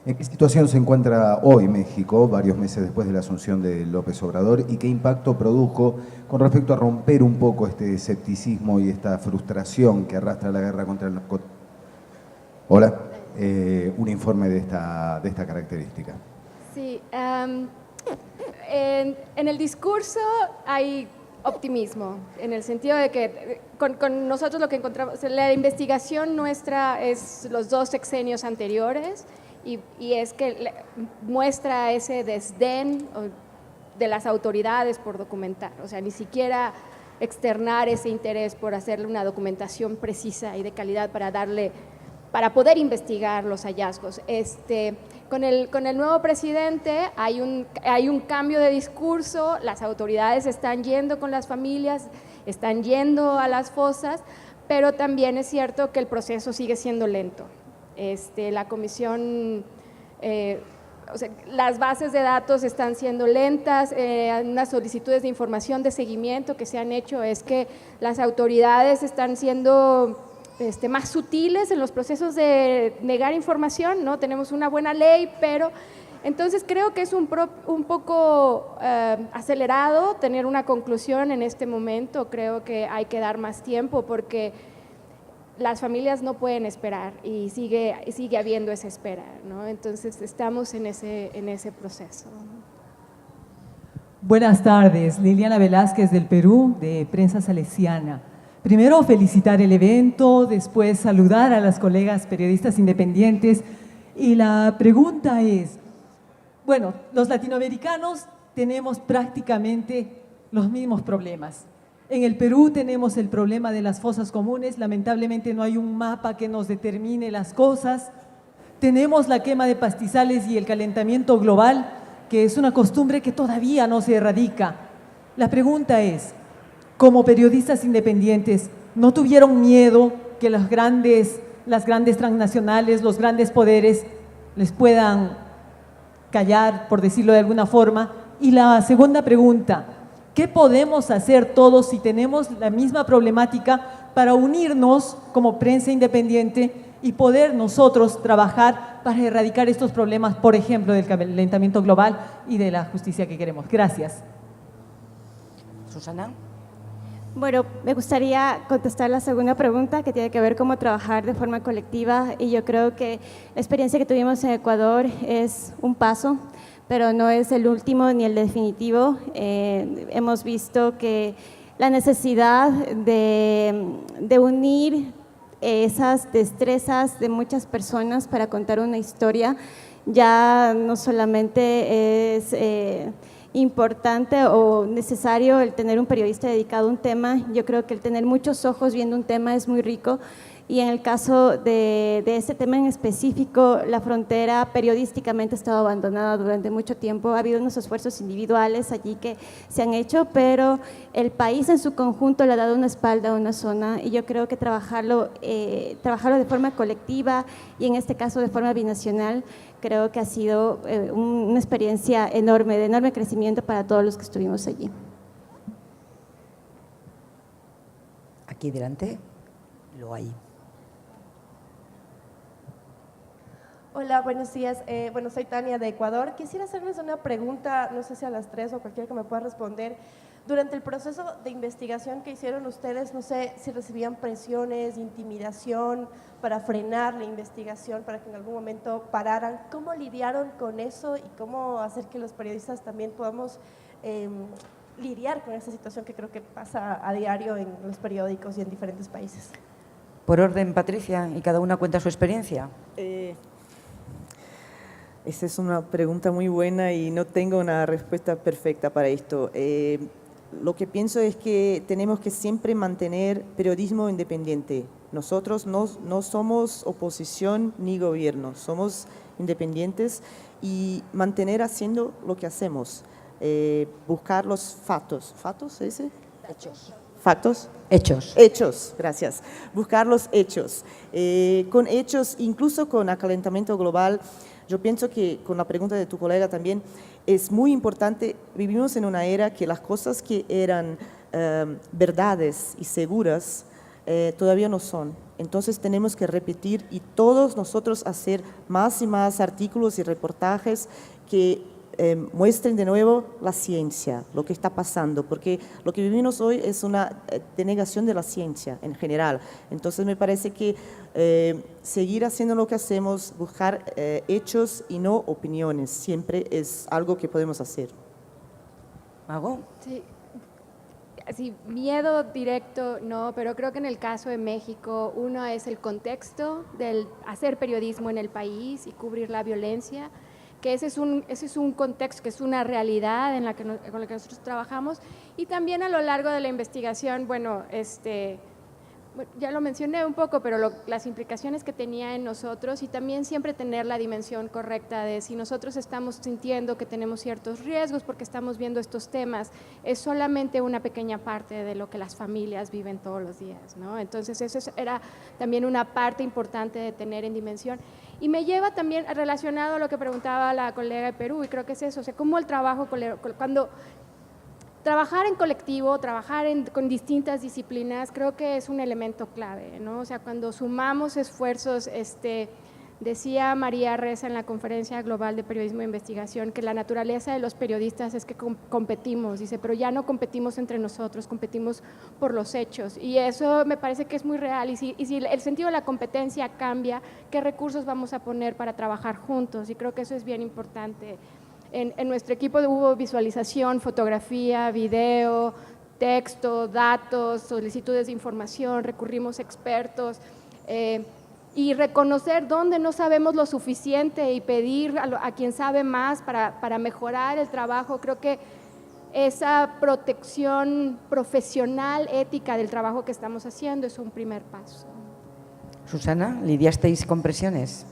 en qué situación se encuentra hoy México, varios meses después de la asunción de López Obrador, y qué impacto produjo con respecto a romper un poco este escepticismo y esta frustración que arrastra la guerra contra el narcotráfico. Hola, un informe de esta característica. Sí, en el discurso hay optimismo, en el sentido de que con nosotros lo que encontramos, la investigación nuestra es los 2 sexenios anteriores y es que muestra ese desdén de las autoridades por documentar, o sea, ni siquiera externar ese interés por hacerle una documentación precisa y de calidad para poder investigar los hallazgos. Con el nuevo presidente hay un cambio de discurso, las autoridades están yendo con las familias, están yendo a las fosas, pero también es cierto que el proceso sigue siendo lento. La comisión, o sea, las bases de datos están siendo lentas, unas solicitudes de información de seguimiento que se han hecho es que las autoridades están siendo más sutiles en los procesos de negar información, ¿no? Tenemos una buena ley, pero entonces creo que es un poco acelerado tener una conclusión en este momento. Creo que hay que dar más tiempo porque las familias no pueden esperar y sigue habiendo esa espera, ¿no? Entonces estamos en ese proceso. Buenas tardes, Liliana Velázquez del Perú, de Prensa Salesiana. Primero felicitar el evento, después saludar a las colegas periodistas independientes y la pregunta es, bueno, los latinoamericanos tenemos prácticamente los mismos problemas. En el Perú tenemos el problema de las fosas comunes, lamentablemente no hay un mapa que nos determine las cosas. Tenemos la quema de pastizales y el calentamiento global, que es una costumbre que todavía no se erradica. La pregunta es, como periodistas independientes, ¿no tuvieron miedo que las grandes transnacionales, los grandes poderes les puedan callar, por decirlo de alguna forma? Y la segunda pregunta, ¿qué podemos hacer todos si tenemos la misma problemática para unirnos como prensa independiente y poder nosotros trabajar para erradicar estos problemas, por ejemplo, del calentamiento global y de la justicia que queremos? Gracias. Susana. Bueno, me gustaría contestar la segunda pregunta que tiene que ver cómo trabajar de forma colectiva y yo creo que la experiencia que tuvimos en Ecuador es un paso, pero no es el último ni el definitivo. Hemos visto que la necesidad de unir esas destrezas de muchas personas para contar una historia ya no solamente es importante o necesario el tener un periodista dedicado a un tema. Yo creo que el tener muchos ojos viendo un tema es muy rico y en el caso de este tema en específico, la frontera periodísticamente ha estado abandonada durante mucho tiempo. Ha habido unos esfuerzos individuales allí que se han hecho, pero el país en su conjunto le ha dado una espalda a una zona y yo creo que trabajarlo de forma colectiva y en este caso de forma binacional, creo que ha sido una experiencia enorme, de enorme crecimiento para todos los que estuvimos allí. Aquí delante lo hay. Hola, buenos días. Soy Tania de Ecuador. Quisiera hacerles una pregunta, no sé si a las 3 o cualquiera que me pueda responder. Durante el proceso de investigación que hicieron ustedes, no sé si recibían presiones, intimidación para frenar la investigación, para que en algún momento pararan. ¿Cómo lidiaron con eso y cómo hacer que los periodistas también podamos lidiar con esta situación que creo que pasa a diario en los periódicos y en diferentes países? Por orden, Patricia, y cada una cuenta su experiencia. Esa es una pregunta muy buena y no tengo una respuesta perfecta para esto. Lo que pienso es que tenemos que siempre mantener periodismo independiente. Nosotros no somos oposición ni gobierno, somos independientes y mantener haciendo lo que hacemos, buscar los fatos. ¿Fatos se dice? Hechos. ¿Factos? Hechos. Hechos, gracias. Buscar los hechos. Con hechos, incluso con acalentamiento global, yo pienso que con la pregunta de tu colega también, es muy importante, vivimos en una era que las cosas que eran verdades y seguras todavía no son. Entonces tenemos que repetir y todos nosotros hacer más y más artículos y reportajes que muestren de nuevo la ciencia, lo que está pasando, porque lo que vivimos hoy es una denegación de la ciencia en general. Entonces me parece que seguir haciendo lo que hacemos, buscar hechos y no opiniones, siempre es algo que podemos hacer. ¿Mago? Sí. Sí, miedo directo no, pero creo que en el caso de México, uno es el contexto del hacer periodismo en el país y cubrir la violencia, que ese es un contexto, que es una realidad con la que nosotros trabajamos, y también a lo largo de la investigación, bueno, ya lo mencioné un poco, pero las implicaciones que tenía en nosotros, y también siempre tener la dimensión correcta de si nosotros estamos sintiendo que tenemos ciertos riesgos porque estamos viendo estos temas, es solamente una pequeña parte de lo que las familias viven todos los días, ¿no? Entonces eso era también una parte importante de tener en dimensión. Y me lleva también relacionado a lo que preguntaba la colega de Perú, y creo que es eso, o sea, cómo el trabajo, cuando trabajar en colectivo, trabajar con distintas disciplinas, creo que es un elemento clave, ¿no? O sea, cuando sumamos esfuerzos, decía María Reza en la Conferencia Global de Periodismo e Investigación que la naturaleza de los periodistas es que competimos, dice, pero ya no competimos entre nosotros, competimos por los hechos, y eso me parece que es muy real, y si el sentido de la competencia cambia, ¿qué recursos vamos a poner para trabajar juntos? Y creo que eso es bien importante. En nuestro equipo hubo visualización, fotografía, video, texto, datos, solicitudes de información, recurrimos a expertos, y reconocer dónde no sabemos lo suficiente y pedir a quien sabe más para mejorar el trabajo. Creo que esa protección profesional, ética del trabajo que estamos haciendo es un primer paso. Susana, ¿lidiasteis con presiones?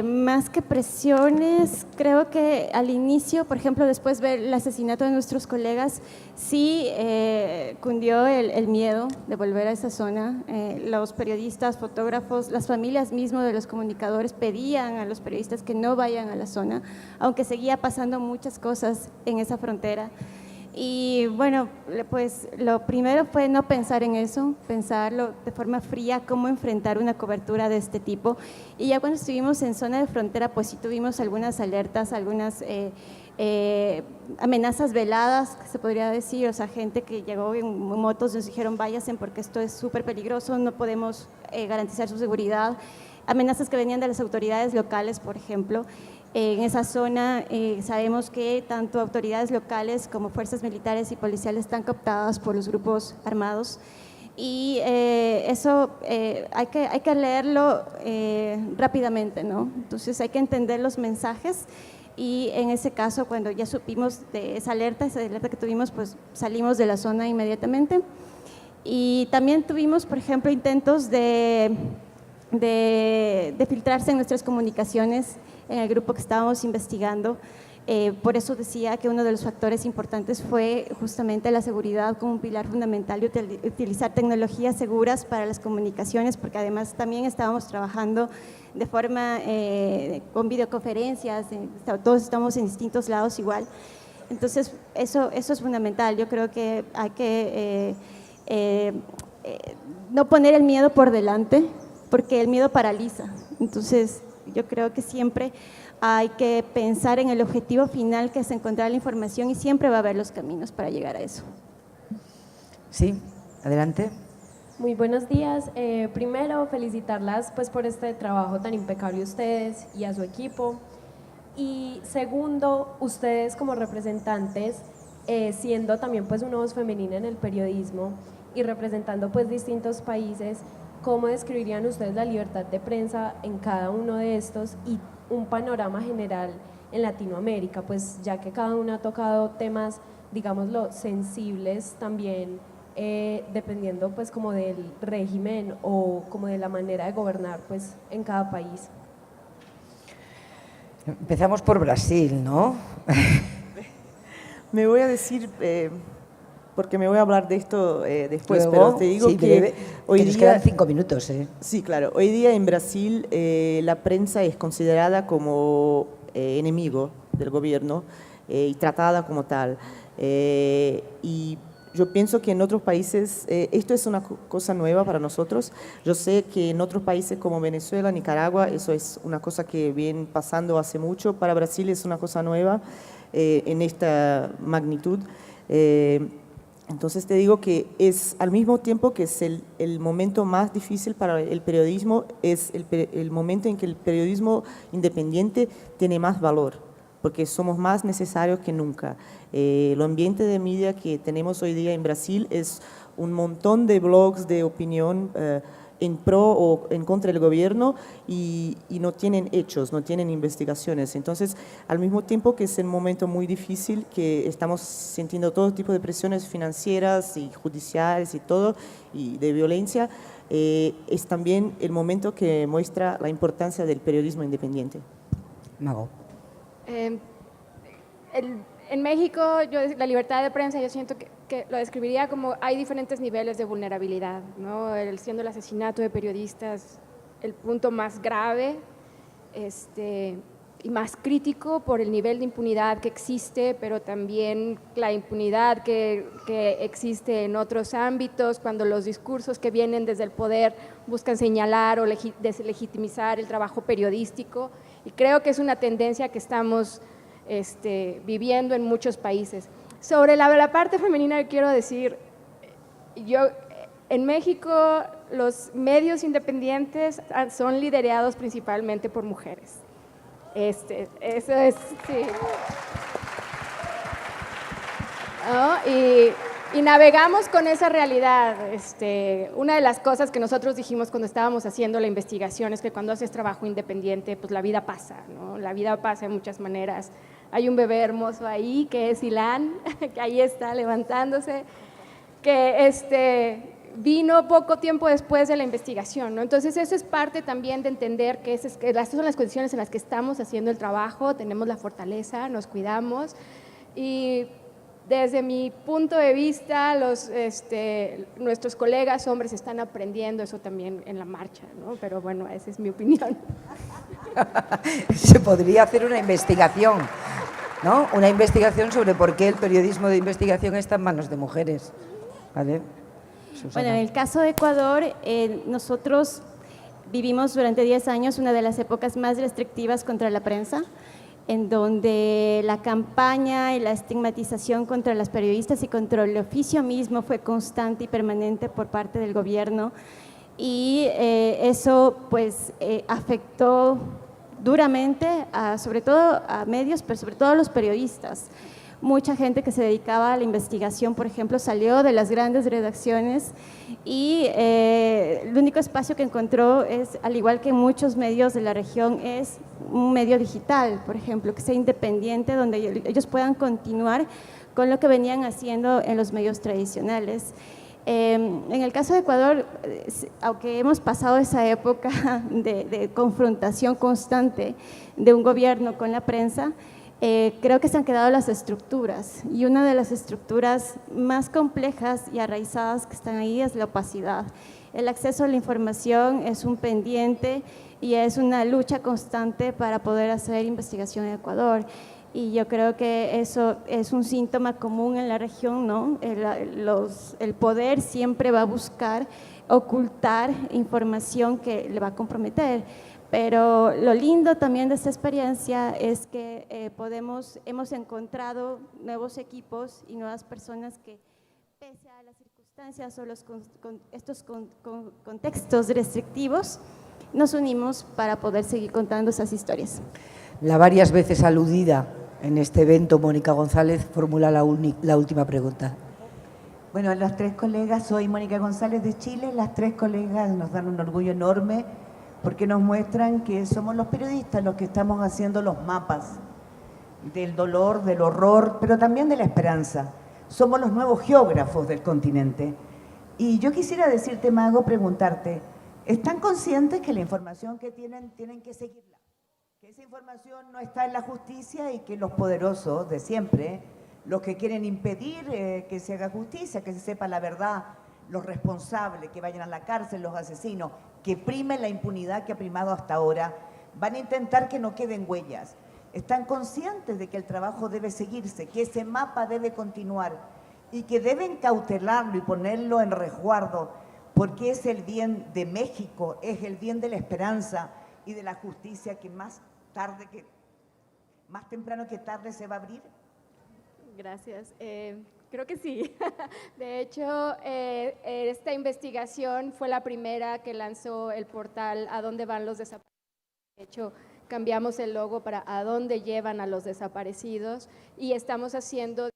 Más que presiones, creo que al inicio, por ejemplo, después de ver el asesinato de nuestros colegas, sí cundió el miedo de volver a esa zona. Los periodistas, fotógrafos, las familias mismas de los comunicadores pedían a los periodistas que no vayan a la zona, aunque seguía pasando muchas cosas en esa frontera. Y bueno, pues lo primero fue no pensar en eso, pensarlo de forma fría, cómo enfrentar una cobertura de este tipo. Y ya cuando estuvimos en zona de frontera, pues sí tuvimos algunas alertas, algunas amenazas veladas, que se podría decir, o sea, gente que llegó en motos, nos dijeron váyanse porque esto es súper peligroso, no podemos garantizar su seguridad. Amenazas que venían de las autoridades locales, por ejemplo. En esa zona sabemos que tanto autoridades locales como fuerzas militares y policiales están cooptadas por los grupos armados, y eso hay que leerlo rápidamente, ¿no? Entonces hay que entender los mensajes, y en ese caso cuando ya supimos de esa alerta que tuvimos, pues salimos de la zona inmediatamente. Y también tuvimos, por ejemplo, intentos de filtrarse en nuestras comunicaciones en el grupo que estábamos investigando. Por eso decía que uno de los factores importantes fue justamente la seguridad como un pilar fundamental, y utilizar tecnologías seguras para las comunicaciones, porque además también estábamos trabajando de forma con videoconferencias, todos estamos en distintos lados igual. Entonces eso es fundamental. Yo creo que hay que no poner el miedo por delante, porque el miedo paraliza. Entonces yo creo que siempre hay que pensar en el objetivo final, que es encontrar la información, y siempre va a haber los caminos para llegar a eso. Sí, adelante. Muy buenos días. Primero, felicitarlas pues por este trabajo tan impecable a ustedes y a su equipo. Y segundo, ustedes como representantes, siendo también pues una voz femenina en el periodismo y representando pues distintos países, ¿cómo describirían ustedes la libertad de prensa en cada uno de estos y un panorama general en Latinoamérica? Pues ya que cada uno ha tocado temas, digámoslo, sensibles también dependiendo pues como del régimen o como de la manera de gobernar pues en cada país. Empezamos por Brasil, ¿no? Me voy a decir, porque me voy a hablar de esto después, Luego, pero te digo sí, que breve, hoy que nos día… quedan 5 minutos. Sí, claro. Hoy día en Brasil la prensa es considerada como enemigo del gobierno y tratada como tal. Y yo pienso que en otros países, esto es una cosa nueva para nosotros. Yo sé que en otros países como Venezuela, Nicaragua, eso es una cosa que viene pasando hace mucho. Para Brasil es una cosa nueva en esta magnitud. Entonces te digo que es al mismo tiempo que es el momento más difícil para el periodismo, es el momento en que el periodismo independiente tiene más valor, porque somos más necesarios que nunca. El ambiente de media que tenemos hoy día en Brasil es un montón de blogs de opinión en pro o en contra del gobierno y no tienen hechos, no tienen investigaciones. Entonces, al mismo tiempo que es un momento muy difícil, que estamos sintiendo todo tipo de presiones financieras y judiciales y todo, y de violencia, es también el momento que muestra la importancia del periodismo independiente. Mago. En México, la libertad de prensa, yo siento que lo describiría como hay diferentes niveles de vulnerabilidad, ¿no? Siendo el asesinato de periodistas el punto más grave y más crítico por el nivel de impunidad que existe, pero también la impunidad que existe en otros ámbitos, cuando los discursos que vienen desde el poder buscan señalar o deslegitimizar el trabajo periodístico, y creo que es una tendencia que estamos viviendo en muchos países. Sobre la parte femenina quiero decir, en México los medios independientes son liderados principalmente por mujeres. Eso es, sí. ¿No? Y navegamos con esa realidad. Una de las cosas que nosotros dijimos cuando estábamos haciendo la investigación es que cuando haces trabajo independiente, pues la vida pasa, ¿no? La vida pasa de muchas maneras. Hay un bebé hermoso ahí, que es Ilan, que ahí está levantándose, que vino poco tiempo después de la investigación, ¿no? Entonces eso es parte también de entender que estas son las condiciones en las que estamos haciendo el trabajo, tenemos la fortaleza, nos cuidamos, y desde mi punto de vista, nuestros colegas hombres están aprendiendo eso también en la marcha, ¿no? Pero bueno, esa es mi opinión. Se podría hacer una investigación, ¿no? Una investigación sobre por qué el periodismo de investigación está en manos de mujeres. ¿Vale? Susana. Bueno, en el caso de Ecuador, nosotros vivimos durante 10 años una de las épocas más restrictivas contra la prensa, en donde la campaña y la estigmatización contra las periodistas y contra el oficio mismo fue constante y permanente por parte del gobierno, y eso pues afectó duramente sobre todo a medios, pero sobre todo a los periodistas. Mucha gente que se dedicaba a la investigación, por ejemplo, salió de las grandes redacciones y el único espacio que encontró es, al igual que muchos medios de la región, es un medio digital, por ejemplo, que sea independiente, donde ellos puedan continuar con lo que venían haciendo en los medios tradicionales. En el caso de Ecuador, aunque hemos pasado esa época de confrontación constante de un gobierno con la prensa, creo que se han quedado las estructuras, y una de las estructuras más complejas y arraizadas que están ahí es la opacidad. El acceso a la información es un pendiente y es una lucha constante para poder hacer investigación en Ecuador. Y yo creo que eso es un síntoma común en la región, ¿no? El poder siempre va a buscar ocultar información que le va a comprometer. Pero lo lindo también de esta experiencia es que hemos encontrado nuevos equipos y nuevas personas que, pese a las circunstancias o estos contextos restrictivos, nos unimos para poder seguir contando esas historias. La varias veces aludida en este evento, Mónica González, formula la última pregunta. Bueno, a las tres colegas, soy Mónica González de Chile, las tres colegas nos dan un orgullo enorme porque nos muestran que somos los periodistas los que estamos haciendo los mapas del dolor, del horror, pero también de la esperanza. somos los nuevos geógrafos del continente. Y yo quisiera decirte, Mago, preguntarte, ¿están conscientes que la información que tienen que seguirla? Que esa información no está en la justicia y que los poderosos de siempre, los que quieren impedir que se haga justicia, que se sepa la verdad, los responsables, que vayan a la cárcel, los asesinos, que primen la impunidad que ha primado hasta ahora, van a intentar que no queden huellas. Están conscientes de que el trabajo debe seguirse, que ese mapa debe continuar y que deben cautelarlo y ponerlo en resguardo, porque es el bien de México, es el bien de la esperanza y de la justicia que más temprano que tarde se va a abrir. Gracias. Creo que sí. De hecho, esta investigación fue la primera que lanzó el portal A dónde van los desaparecidos. De hecho, cambiamos el logo para A dónde llevan a los desaparecidos y estamos haciendo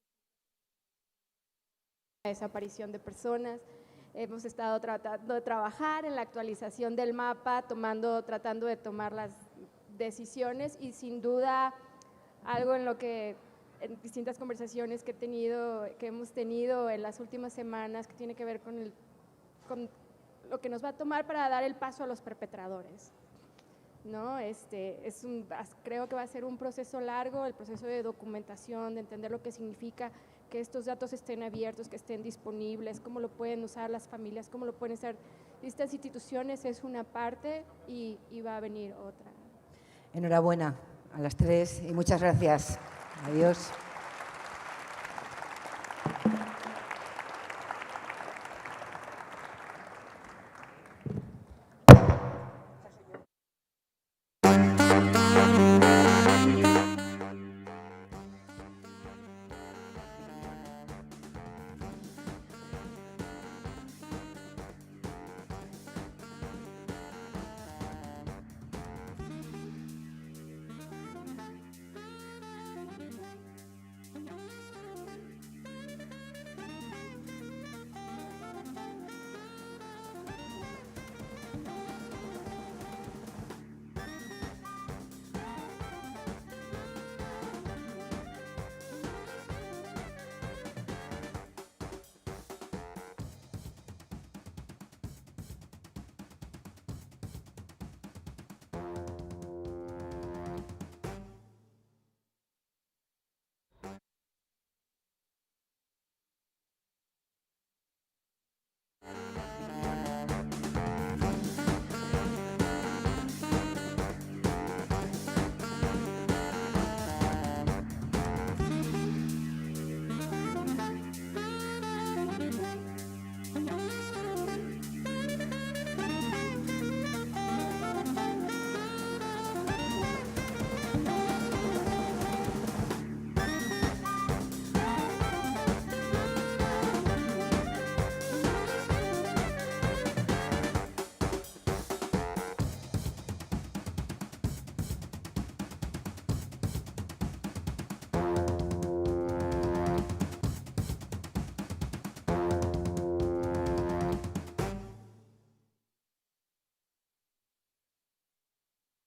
la desaparición de personas. Hemos estado tratando de trabajar en la actualización del mapa, tratando de tomar las decisiones y sin duda algo en lo que en distintas conversaciones que hemos tenido en las últimas semanas que tiene que ver con lo que nos va a tomar para dar el paso a los perpetradores. ¿No? Creo que va a ser un proceso largo, el proceso de documentación, de entender lo que significa que estos datos estén abiertos, que estén disponibles, cómo lo pueden usar las familias, cómo lo pueden usar estas instituciones, es una parte y va a venir otra. Enhorabuena a las tres y muchas gracias. Adiós.